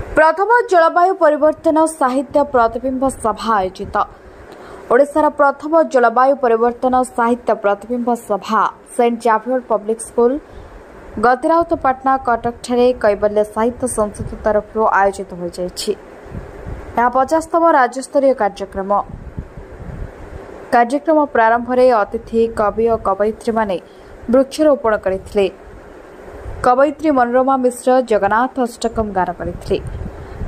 प्रथम जलवायु परिवर्तन साहित्य प्रतिबिंब सभा आयोजित। ओडिशार प्रथम जलवायु परिवर्तन साहित्य प्रतिबिंब सभा St Xavier public school Gatiroutpatna Cuttack ठारे कैबल्य साहित्य संसद तरफ आयोजित हो जायछि। यह 50तम राज्यस्तरीय कार्यक्रम प्रारंभ में अतिथि कवि और कवयित्री माने वृक्षारोपण करथिले। कवयित्री मनोरमा मिश्र जगन्नाथ अष्टकम गान करथिले।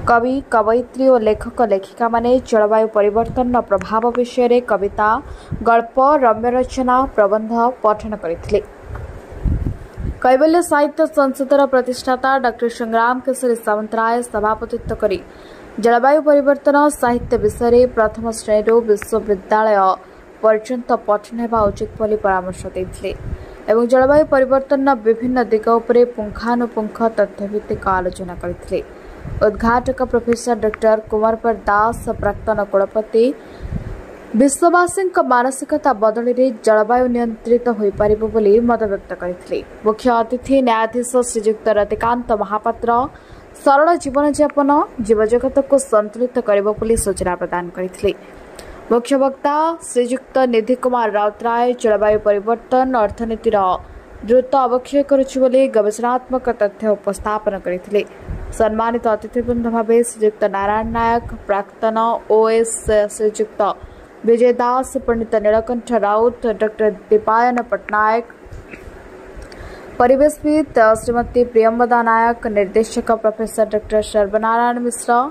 कवि कवयित्री और लेखक लेखिका माने जलवायु परिवर्तन प्रभाव विषय रे कविता गल्प रम्य रचना प्रबंध पठन करथिले। कैबल्य साहित्य संसदर प्रतिष्ठाता डॉ संग्राम केशरी सामंतराय सभापतित्व करी जलवायु परिवर्तन साहित्य विषय प्रथम श्रेणी विश्वविद्यालय पर्यंत पठन हेबा उचित बोली परामर्श देथिले एवं जलवायु परिवर्तन विभिन्न दिग उपरे पुंखानुपुंख तथ्यभित्तिक आलोचना करथिले। उद्घाटक प्रोफेसर डॉ कुमारपर दास प्राक्तन कुलपति विश्ववासी मानसिकता बदली रे जलवायु नियंत्रित होई परिबो बोली मत व्यक्त करथिले। मुख्य अतिथि न्यायाधीश श्रीयुक्त रतिकांत महापात्र सरल जीवन यापन जीवजगत को संतुलित करिबो बोली सूचना प्रदान करथिले। मुख्य वक्ता श्रीयुक्त निधि कुमार राउतराय जलवायु परिवर्तन अर्थनीतिर द्रुत अवक्षय करुछि बोली गवेषणात्मक तथ्य उपस्थापन करथिले। सम्मानित अतिथिवृंद भावे श्रीयुक्त नारायण नायक प्राक्तन ओएस श्रीयुक्त विजय दास पंडित नीलकंठ राउत डॉ दीपायन पटनायक परिवेशविद श्रीमती प्रियंवदा नायक निर्देशक प्रोफेसर डॉ सर्वनारायण मिश्र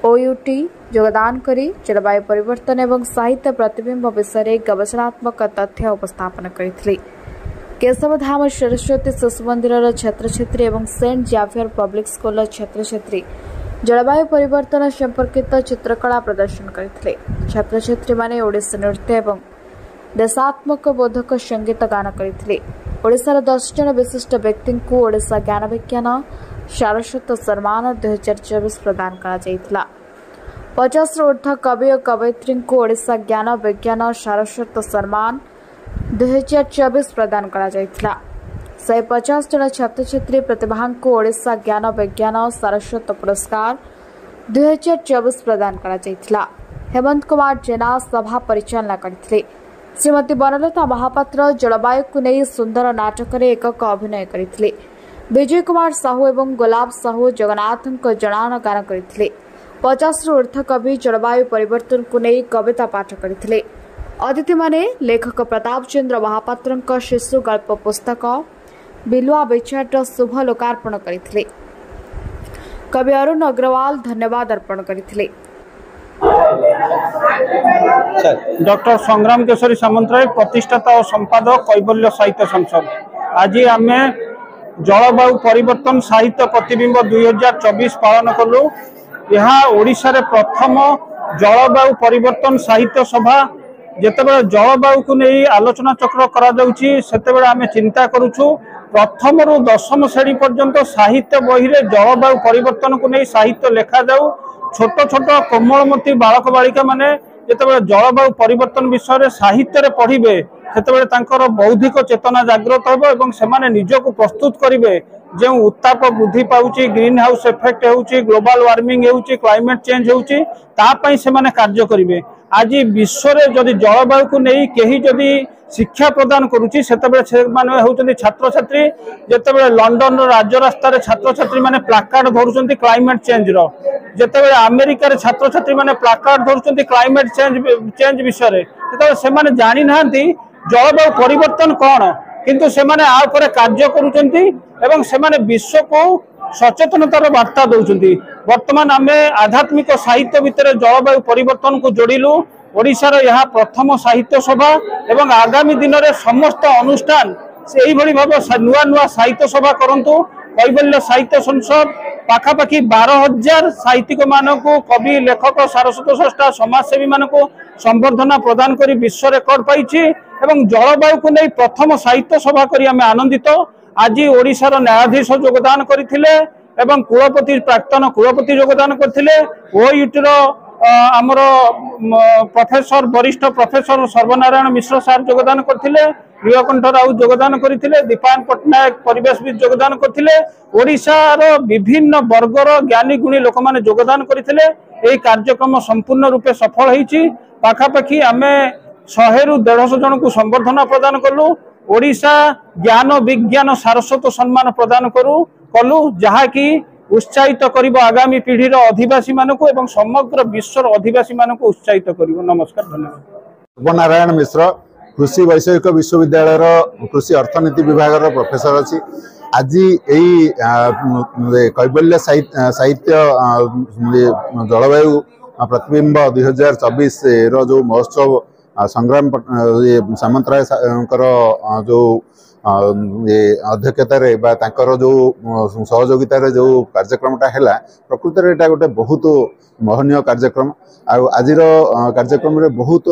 ओयूटी योगदान करी जलवायु परिवर्तन एवं साहित्य प्रतिबिंब विषय गवेषणात्मक तथ्य उपस्थापन करथिले। केशवधाम सरस्वती शिशु मंदिर छात्र छात्री एवं सेंट जाभियर पब्लिक स्कूल छात्र छात्री जलवायु परिवर्तन संपर्कित चित्रकला प्रदर्शन करथिले। छात्र छात्री माने ओडिसी नृत्य एवं देशात्मक बोधक संगीत गान करथिले। ओडिशार 10 जन विशिष्ट व्यक्ति को ओडिशा ज्ञान विज्ञान सारस्वत सम्मान 2024 प्रदान करा जायतिला। 50 ऊर्ध्व कवि और कवयित्री को ओडिशा ज्ञान विज्ञान सारस्वत सम्मान 2024 प्रदान करा जायतिला। 150 जन छात्र छात्री प्रतिभा को ओडिशा ज्ञान विज्ञान सारस्वत पुरस्कार 2024 प्रदान करा जायतिला। हेमंत कुमार जेना सभा परिचालना करथिले। श्रीमती बनलता महापात्र जलवायु को नहीं सुंदर नाटक एकक अभिनय करथिले। विजय कुमार साहू एवं गुलाब साहू जगन्नाथ जनान गान करथिले। 50 ऊर्ध्व कवि जलवायु परिवर्तन को नहीं कविता पाठ करथिले। अतिथि माने लेखक प्रताप चंद्र महापात्र शिशु गल्प पुस्तक बिलुआ बेचाट शुभ लोकार्पण करथिले। कवि अरुण अग्रवाल धन्यवाद अर्पण करथिले। डॉक्टर संग्राम केशरी सामंतराय प्रतिष्ठाता और संपादक कैबल्य साहित्य संसद आज आम जलवायु परिवर्तन साहित्य प्रतिबिंब 2024 पालन कलु। यहाँ ओडिशा रे प्रथम जलवायु परिवर्तन साहित्य सभा जेतेबेले जलवायु को नहीं आलोचना चक्र करा जाउची सेतेबेले आमे चिंता करूछु प्रथम रु 10म श्रेणी पर्यंत साहित्य बही रे जलवायु परिवर्तन को नहीं साहित्य लेखा जाऊ। छोट छोट कोमलमती बालक बालिका माने जेतेबेले जलवायु परिवर्तन विषय रे साहित्य रे पढ़िबे सेतेबेले तांकर बौद्धिक चेतना जागृत होबो एवं सेमाने निजको प्रस्तुत करिवे जे उत्ताप वृद्धि पाउची ग्रीन हाउस इफेक्ट होउची ग्लोबल वार्मिंग होउची क्लाइमेट चेंज होउची ता पई सेमाने कार्य करिवे। आज विश्व रे जदि जलवायु को नहीं केही जदि शिक्षा प्रदान करुची सेतेबेले से माने होउचंदी छात्र छात्री जेतेबेले लंडन रो राज्य रास्ता रे छात्र छात्री माने प्लाकार्ड धरुचंदी क्लाइमेट चेंज रो जेतेबेले अमेरिका रे छात्र छात्री माने प्लाकार्ड धरुचंदी क्लाइमेट चेंज विषय रे जेतेबेले से माने जानि नाहंती जलवायु परिवर्तन कोन किंतु से माने आ ऊपर कार्य करुचंती एवं से माने विश्व को सचेतनतार वार्ता दौरान। वर्तमान आम आध्यात्मिक साहित्य भितर जलवायु परिवर्तन को जोड़िलु। ओडिशार यह प्रथम साहित्य सभा एवं आगामी दिन में समस्त अनुष्ठान से भाव नुआ नुआ साहित्य सभा करंतु। कैबल्य साहित्य संसद पाखापाखि 12,000 साहित्यिक मानक कवि लेखक सारस्वत स्रष्टा समाजसेवी मानक संबर्धना प्रदान करी विश्व रेकर्ड पाई एवं जलवायु को नहीं प्रथम साहित्य सभा करी आमे आनंदित। आज ओडिशार न्यायाधीश योगदान करथिले एवं कुलपति प्राक्तन कुलपति योगदान करथिले। ओयूटीर आमर प्रोफेसर वरिष्ठ प्रोफेसर सर्वनारायण मिश्र सार योगदान करथिले प्रियकंठ राउ योगदान करथिले, दीपायन पटनायक परिवेशविद योगदान करथिले, ओडिशार विभिन्न वर्गर ज्ञानी गुणी लोक माने योगदान करथिले। एही कार्यक्रम संपूर्ण रूपे सफल होईछि। पाखापाखि आमे 100 रु 150 जन को संबर्धना प्रदान कलु। ओडिशा ज्ञान विज्ञान सारस्वत सम्मान प्रदान कलु जहा कि उत्साहित करिबो आगामी पीढ़ीर अधिवासी मानकु एवं समग्र विश्वर अधिवासी मानकु उत्साहित करिबो। नमस्कार, धन्यवाद। नारायण मिश्र कृषि वैषयिक विश्वविद्यालय कृषि अर्थनीति विभाग प्रोफेसर अच्छी। आज यही कैबल्य साहित्य जलवायु प्रतिबिंब 2024 रो महोत्सव संग्राम सामंतराय जो अध्यक्षतार जो सहयोगितार जो कार्यक्रमटा है प्रकृत में यहाँ गोटे बहुत महनीय कार्यक्रम। आज कार्यक्रम में बहुत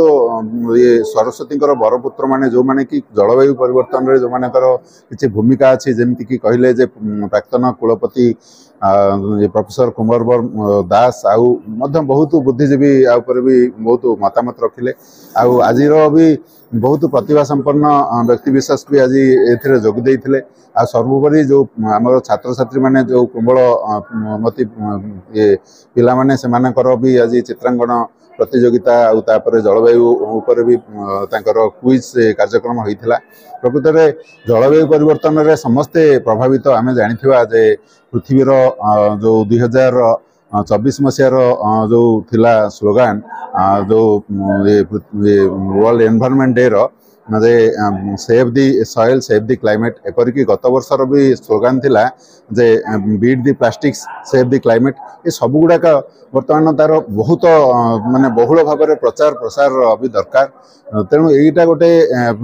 ये सरस्वती बरपुत्र माने जो माने कि जलवायु परिवर्तन रे जो मानकर किसी भूमिका अच्छी जमीती कि कहले जे प्राक्तन कुलपति प्रोफेसर कुंवर दास आउ बहुत बुद्धिजीवी भी बहुत मतामत रखिले। आज भी बहुत प्रतिभा संपन्न व्यक्ति विशेष भी आज ए जोग देते। आ सर्वोपरि जो आम छात्र छात्री माने जो कुंबल मती ये पिला माने सेमानकर भी आज चित्रांकन प्रतियोगिता आउे जलवायु उपर भी क्विज कार्यक्रम होता। प्रकृत में जलवायु परिवर्तन रे समस्ते प्रभावित आम जानिथिबा जे पृथ्वीर जो 2024 मसीहार जो थिला स्लोगान जो वर्ल्ड एनवायरनमेंट डे रो save the soil save the climate एपरिकी गत वर्षर भी स्लोगान थिला जे beat the plastics save the climate. ये सब गुड़ाक बर्तमान तार बहुत माने बहुल भाव में प्रचार प्रसार भी दरकार। तेणु यहीटा गोटे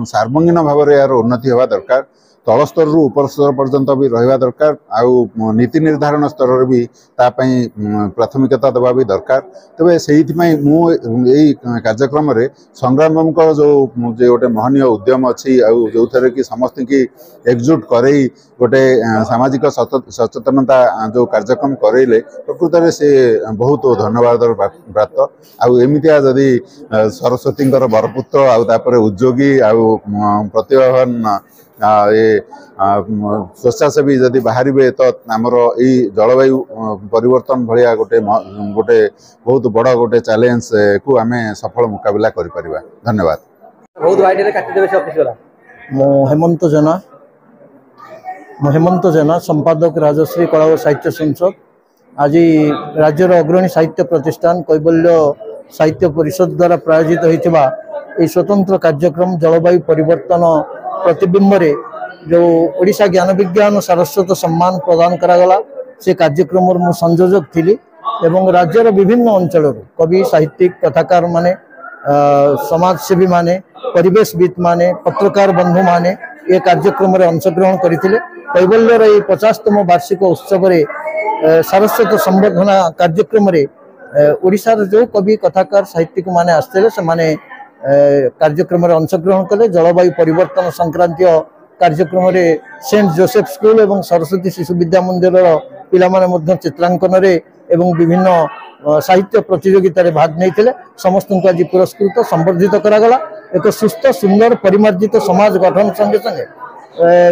सार्वजनिक भाव में यार उन्नति होगा दरकार। तल स्तर रु उपर स्तर पर्यंत भी रहा दरकार। आउ नीति निर्धारण स्तर भी तापाई प्राथमिकता देवा भी दरकार। तेज से यही कार्यक्रम रे संग्राम जो गोटे महनीय उद्यम अच्छी जो थे कि समस्त की एकजुट करई गोटे सामाजिक सचेतनता जो कार्यक्रम करइले प्रकृत में से बहुत धन्यवाद प्राप्त। आमतिया जदि सरस्वती बरपुत्र आउे उद्योगी प्रतिभावान ये स्वेच्छासेवी जदि बाहर तो आमर यही जलवायु परिवर्तन भाया गोटे गोटे बहुत बड़ गोटे चैलेंज को आम सफल मुकाबला कर परिबा। धन्यवाद। हेमंत जेना संपादक राजश्री कला और साहित्य संसद। आज राज्यर अग्रणी साहित्य प्रतिष्ठान कैबल्य साहित्य परिषद द्वारा प्रायोजित होता यह स्वतंत्र कार्यक्रम जलवायु परिवर्तन प्रतिबिंब रे जो ओडिशा ज्ञान विज्ञान सारस्वत सम्मान प्रदान करागला से कार्यक्रम मु संयोजक थी एवं राज्यर विभिन्न अंचल कवि साहित्यिक कथाकार माने समाजसेवी माने परिवेशविद माने पत्रकार बंधु माने ये कार्यक्रम रे अंशग्रहण करथिले। कैबल्यर 50तम वार्षिक उत्सव रे सारस्वत संवर्धना कार्यक्रम रे ओडिशार जो कवि कथाकार साहित्यिक माने आस्ते से माने कार्यक्रम रे अंशग्रहण कले। जलवायु परिवर्तन संक्रांतीय कार्यक्रम रे सेंट जोसेफ स्कूल एवं सरस्वती शिशु विद्या मंदिर पिला माने मध्य चित्रांकन रे एवं विभिन्न साहित्य प्रतियोगिता रे भाग नहीं। समस्त को आज पुरस्कृत संवर्धित करागला। एक सुस्थ सुंदर परिमार्जित समाज गठन संगे संगे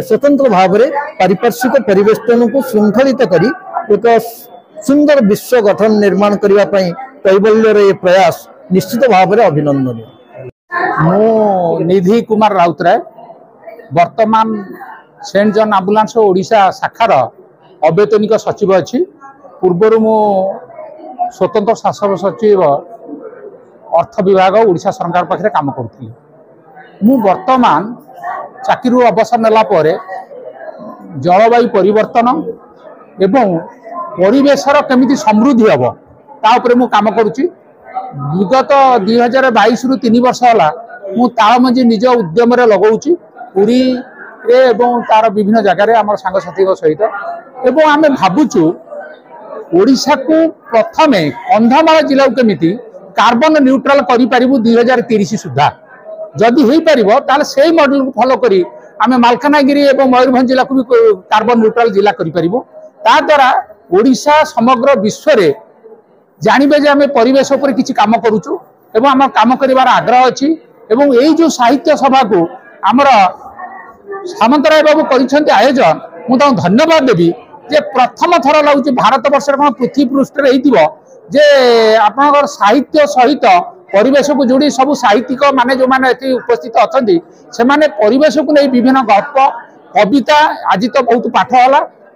स्वतंत्र भाव में पारिपार्श्विक परिवेष्टन को श्रृंखलित करी एक सुंदर विश्व गठन निर्माण करने कैबल्यर ये प्रयास निश्चित भाव में अभिनंदनीय। मु निधि कुमार राउतराय वर्तमान सेंट जॉन आंबुलांस ओडिशा शाखार अवैतनिक सचिव अच्छी। पूर्वर मु स्वतंत्र शासन सचिव अर्थ विभाग ओडिशा सरकार पाखे काम करुଥିଲି। मु वर्तमान चाकरी अवसर नेला परे जलवायु परिवर्तन एवं परिवेशर केमिति समृद्धि हम ता उपरे मु काम करुची। विगत 2022 रु 3 वर्ष होला मु तालमंजी निज उद्यम रे लगाउची पुरी रे एवं तार विभिन्न जगह रे हमर संग साथी सहित एवं आमे भाबुचु ओडिशा को प्रथमे कंधमाल जिला केमिति कार्बन न्यूट्रल करि परिबु 2030 सुधा। जदि होई परिबो ताले सेही मॉडल को फॉलो करी आमे मालकानगिरी एवं मयूरभंज जिला को भी कार्बन न्यूट्रल जिला करि परिबु। ता द्वारा ओडिशा समग्र विश्व रे जानिबे जे आमे परिवेश उपर किछि काम करूचु एवं हम काम करिवार आग्रह अछि। एवं एई जो साहित्य सभा को आमर सामंतराय बाबू कर आयोजन मुझे धन्यवाद देवी जे प्रथम थर लगुच भारत वर्ष पृथ्वी पृष्ठ जे आपनकर साहित्य सहित परिवेश को जोड़ी सब साहित्यिक माने जो माने उपस्थित अच्छा से माने परिवेश को नहीं विभिन्न गल्प कविता आज तो बहुत पाठ है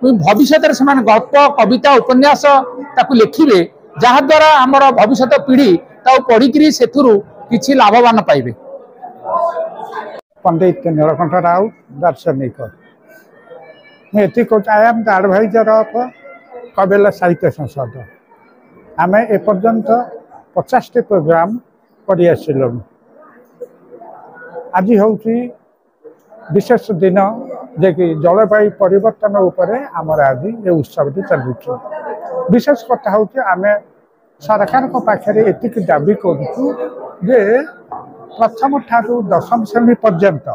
भविष्य में गल्प कविता उपन्यास ताकू लिखे जहाद्वारा आमर भविष्य पीढ़ी पढ़ी से किसी लाभवान पाइबे। पंडित नीलकंठ राउत दार्शनिक मुझे I am the adviser of कबेला साहित्य संसद आम एपर्यंत 50 प्रोग्राम कर आज हूँ विशेष दिन जे कि जलवायु परिवर्तन उपर आमर आज ये उत्सव चलुच विशेष कथा हूँ आम सरकार पाखे एति दाबी करुचु जे प्रथम ठारू दशम श्रेणी पर्यंत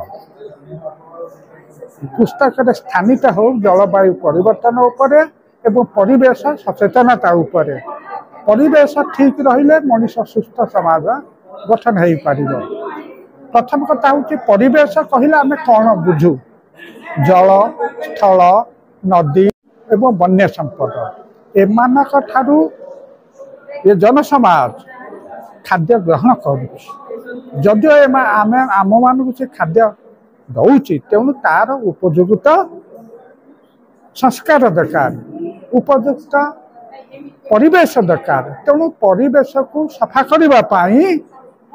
पुस्तक स्थानित हो जलवायु परिवर्तन उपर एवं परिवेश सचेतनता उपर परिवेश ठीक रहिले मनुष्य सुस्थ समाज गठन हो पार। प्रथम कथा हूँ परिवेश कहले आम कौन बुझु जल स्थल नदी एवं वन्य संपद एमानक ठारू ये जनसमाज खाद्य ग्रहण करुदियो आम आम मान से खाद्य दौची तेणु तार उपयुक्त संस्कार दरकार उपयुक्त परिवेश दरकार तेणु परिवेश को सफा करने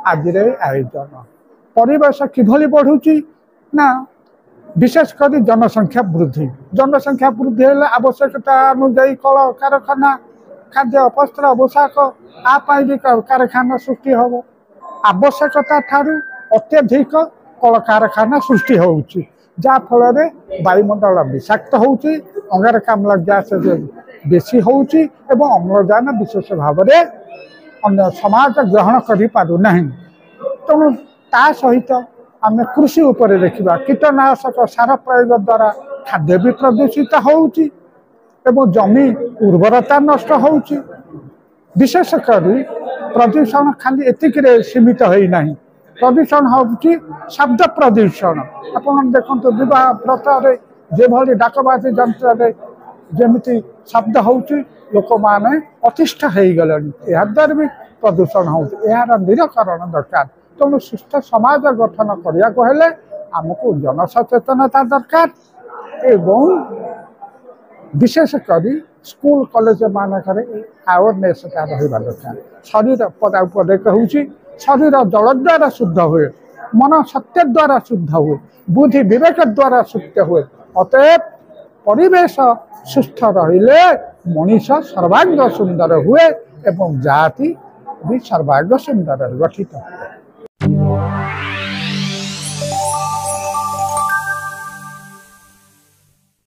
आज आयोजन परिवेश किभली बढ़ुची ना विशेषकर जनसंख्या वृद्धि है आवश्यकता अनुजाई कल कारखाना खाद्य वस्त्र पोशाक आपाई भी कारखाना सृष्टि हम आवश्यकता ठारू अत्यधिक कल कारखाना सृष्टि होउची फल वायुमंडल विषाक्त होउची अंगारकाम्ल गैस बेसी होउची एवं अम्लजान विशेष भाव में अन्य समाज ग्रहण करि पारु नहीं। तेणु ता सहित आम कृषि उपर देखा कीटनाशक सार प्रयोग द्वारा खाद्य भी प्रदूषित होउची एवं जमी उर्वरता नष्ट होउची विशेषकर प्रदूषण खाली एतिक सीमित होना प्रदूषण होउची शब्द प्रदूषण आपन देखते विवाह व्रत जो डाकबाजी यंत्र जमी शब्द होउची लोक माने अतिष्ठ हो गले यार भी प्रदूषण होर निराकरण दरकार। तेणु सुस्थ समाज गठन करने को हेले आमको जनसचेतनता दरकार एवं विशेषकर स्कूल कॉलेज मानक अवेयरनेस रहा दरकार। शरीर पदा पदे कहूँ शरीर जल द्वारा शुद्ध हुए मन सत्य द्वारा शुद्ध हुए बुद्धि विवेक द्वारा शुद्ध हुए अतएव परिवेश सुस्थ रहिले मनीष सर्वांग सुंदर हुए एवं जाति भी सर्वांग सुंदर गठित।